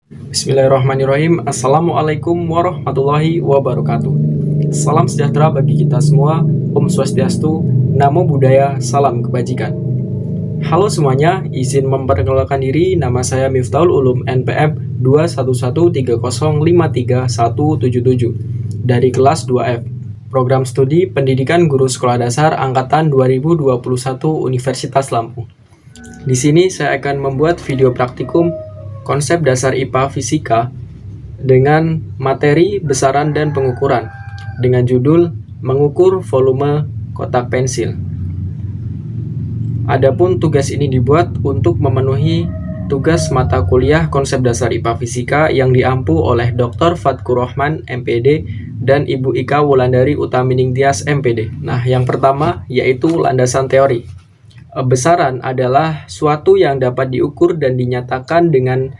Bismillahirrahmanirrahim. Assalamualaikum warahmatullahi wabarakatuh. Salam sejahtera bagi kita semua. Om Swastiastu, Namo Buddhaya, Salam Kebajikan. Halo semuanya, izin memperkenalkan diri. Nama saya Miftahul Ulum NPM 21130533177 dari kelas 2F. Program Studi Pendidikan Guru Sekolah Dasar Angkatan 2021 Universitas Lampung. Di sini saya akan membuat video praktikum konsep dasar IPA Fisika dengan materi besaran dan pengukuran dengan judul mengukur volume kotak pensil. Adapun tugas ini dibuat untuk memenuhi tugas mata kuliah konsep dasar IPA Fisika yang diampu oleh Dr. Fatkur Rahman MPD dan Ibu Ika Wulandari Utamining Tias MPD. Nah, yang pertama yaitu landasan teori. Besaran adalah suatu yang dapat diukur dan dinyatakan dengan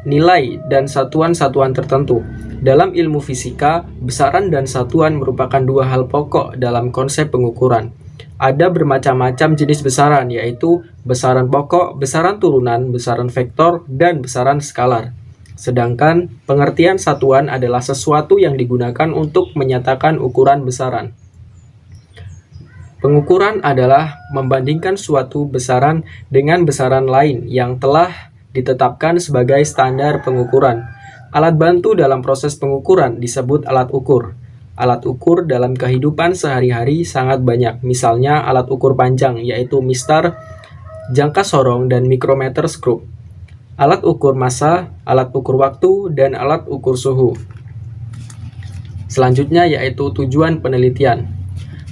nilai dan satuan-satuan tertentu. Dalam ilmu fisika, besaran dan satuan merupakan dua hal pokok dalam konsep pengukuran. Ada bermacam-macam jenis besaran, yaitu besaran pokok, besaran turunan, besaran vektor, dan besaran skalar. Sedangkan pengertian satuan adalah sesuatu yang digunakan untuk menyatakan ukuran besaran. Pengukuran adalah membandingkan suatu besaran dengan besaran lain yang telah ditetapkan sebagai standar pengukuran. Alat bantu dalam proses pengukuran disebut alat ukur. Alat ukur dalam kehidupan sehari-hari sangat banyak, misalnya alat ukur panjang yaitu mistar, jangka sorong, dan mikrometer skrup. Alat ukur massa, alat ukur waktu, dan alat ukur suhu. Selanjutnya yaitu tujuan penelitian.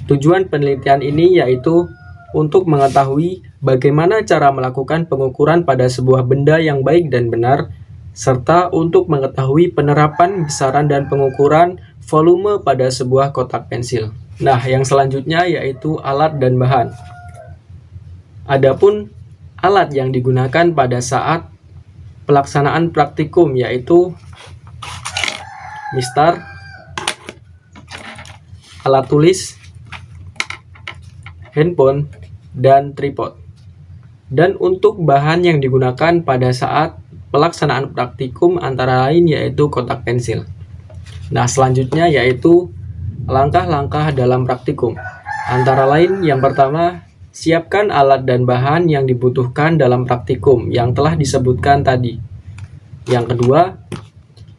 Tujuan penelitian ini yaitu untuk mengetahui bagaimana cara melakukan pengukuran pada sebuah benda yang baik dan benar, serta untuk mengetahui penerapan besaran dan pengukuran volume pada sebuah kotak pensil. Nah, yang selanjutnya yaitu alat dan bahan. Adapun alat yang digunakan pada saat pelaksanaan praktikum yaitu mistar, alat tulis, handphone, dan tripod. Dan untuk bahan yang digunakan pada saat pelaksanaan praktikum antara lain yaitu kotak pensil. Nah, selanjutnya yaitu langkah-langkah dalam praktikum. Antara lain yang pertama, siapkan alat dan bahan yang dibutuhkan dalam praktikum yang telah disebutkan tadi. Yang kedua,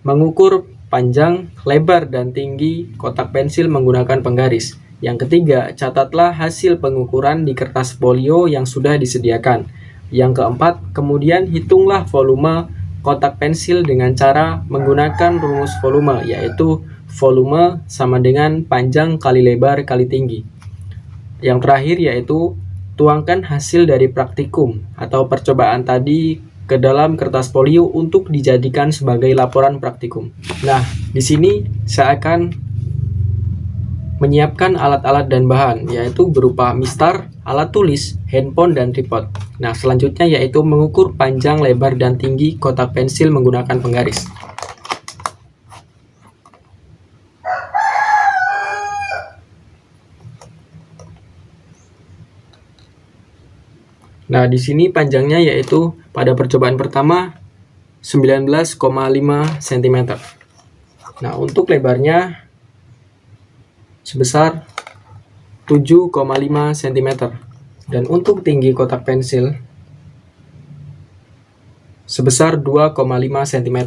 mengukur panjang, lebar, dan tinggi kotak pensil menggunakan penggaris. Yang ketiga, catatlah hasil pengukuran di kertas folio yang sudah disediakan. Yang keempat, kemudian hitunglah volume kotak pensil dengan cara menggunakan rumus volume, yaitu volume sama dengan panjang kali lebar kali tinggi. Yang terakhir yaitu tuangkan hasil dari praktikum atau percobaan tadi ke dalam kertas folio untuk dijadikan sebagai laporan praktikum. Nah, di sini saya akan menyiapkan alat-alat dan bahan, yaitu berupa mistar, alat tulis, handphone, dan tripod. Nah, selanjutnya yaitu mengukur panjang, lebar, dan tinggi kotak pensil menggunakan penggaris. Nah, di sini panjangnya yaitu pada percobaan pertama 19,5 cm. Nah, untuk lebarnya sebesar 7,5 cm. Dan untuk tinggi kotak pensil sebesar 2,5 cm.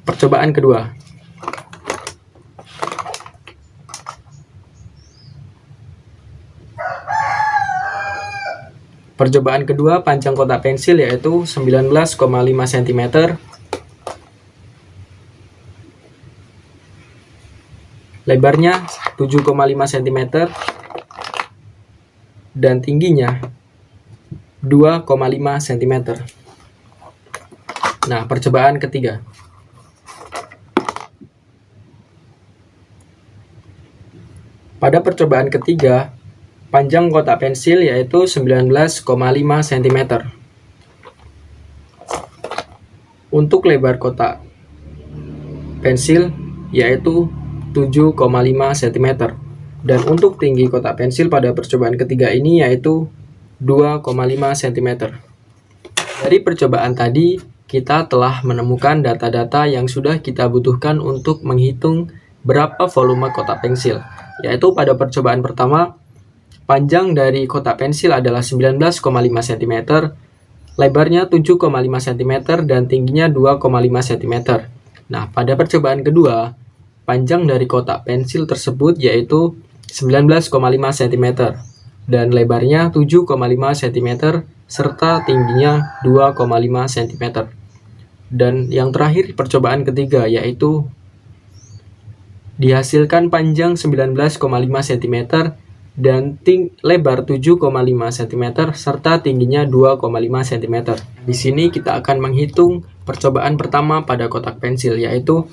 Percobaan kedua. Percobaan kedua panjang kotak pensil yaitu 19,5 cm. Lebarnya 7,5 cm dan tingginya 2,5 cm. Nah, percobaan ketiga. Pada percobaan ketiga, panjang kotak pensil yaitu 19,5 cm. Untuk lebar kotak pensil yaitu 7,5 cm. Dan untuk tinggi kotak pensil pada percobaan ketiga ini yaitu 2,5 cm. Dari percobaan tadi, kita telah menemukan data-data yang sudah kita butuhkan untuk menghitung berapa volume kotak pensil. Yaitu pada percobaan pertama, panjang dari kotak pensil adalah 19,5 cm, lebarnya 7,5 cm, dan tingginya 2,5 cm. Nah, pada percobaan kedua, panjang dari kotak pensil tersebut yaitu 19,5 cm, dan lebarnya 7,5 cm, serta tingginya 2,5 cm. Dan yang terakhir percobaan ketiga yaitu dihasilkan panjang 19,5 cm dan lebar 7,5 cm serta tingginya 2,5 cm. Di sini kita akan menghitung percobaan pertama pada kotak pensil, yaitu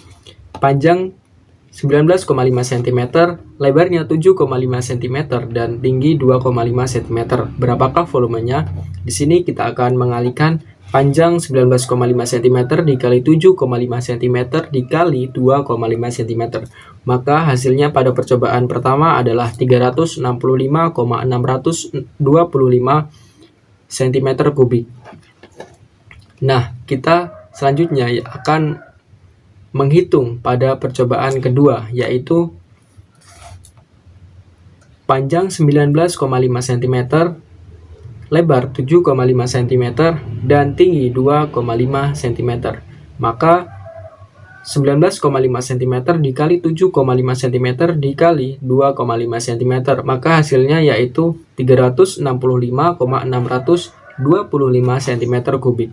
panjang 19,5 cm, lebarnya 7,5 cm, dan tinggi 2,5 cm. Berapakah volumenya? Di sini kita akan mengalihkan panjang 19,5 cm dikali 7,5 cm dikali 2,5 cm. Maka hasilnya pada percobaan pertama adalah 365,625 cm kubik. Nah, kita selanjutnya akan menghitung pada percobaan kedua, yaitu panjang 19,5 cm, lebar 7,5 cm, dan tinggi 2,5 cm. Maka 19,5 cm dikali 7,5 cm dikali 2,5 cm, maka hasilnya yaitu 365,625 cm kubik.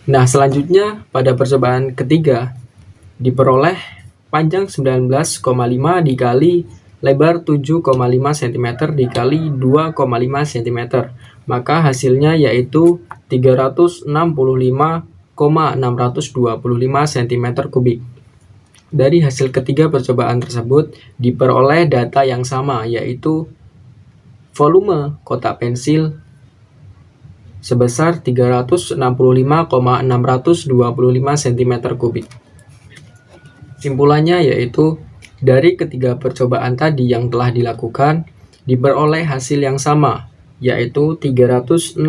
Nah, selanjutnya pada percobaan ketiga diperoleh panjang 19,5 dikali lebar 7,5 cm dikali 2,5 cm. Maka hasilnya yaitu 365,625 cm kubik. Dari hasil ketiga percobaan tersebut diperoleh data yang sama, yaitu volume kotak pensil sebesar 365,625 cm kubik. Simpulannya yaitu dari ketiga percobaan tadi yang telah dilakukan diperoleh hasil yang sama, yaitu 365,625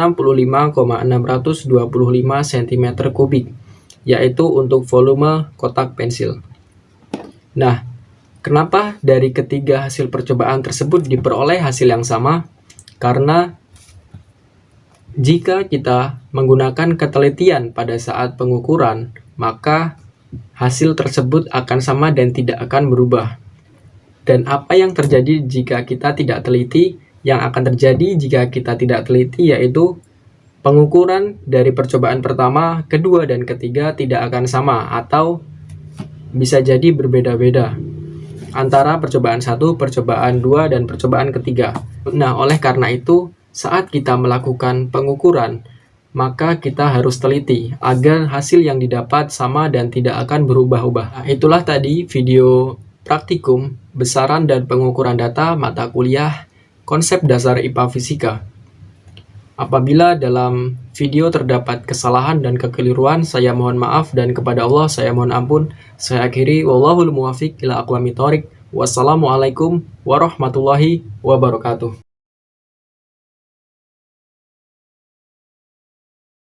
cm kubik, yaitu untuk volume kotak pensil. Nah, kenapa dari ketiga hasil percobaan tersebut diperoleh hasil yang sama? Karena jika kita menggunakan ketelitian pada saat pengukuran, maka hasil tersebut akan sama dan tidak akan berubah. Dan apa yang terjadi jika kita tidak teliti? Yang akan terjadi jika kita tidak teliti yaitu pengukuran dari percobaan pertama, kedua, dan ketiga tidak akan sama atau bisa jadi berbeda-beda antara percobaan 1, percobaan 2, dan percobaan ketiga. Nah, oleh karena itu, saat kita melakukan pengukuran, maka kita harus teliti agar hasil yang didapat sama dan tidak akan berubah-ubah. Nah, itulah tadi video praktikum besaran dan pengukuran data mata kuliah Konsep Dasar IPA Fisika. Apabila dalam video terdapat kesalahan dan kekeliruan, saya mohon maaf, dan kepada Allah saya mohon ampun. Saya akhiri, wallahul muwaffiq ila aqwamit thoriq. Wassalamualaikum warahmatullahi wabarakatuh.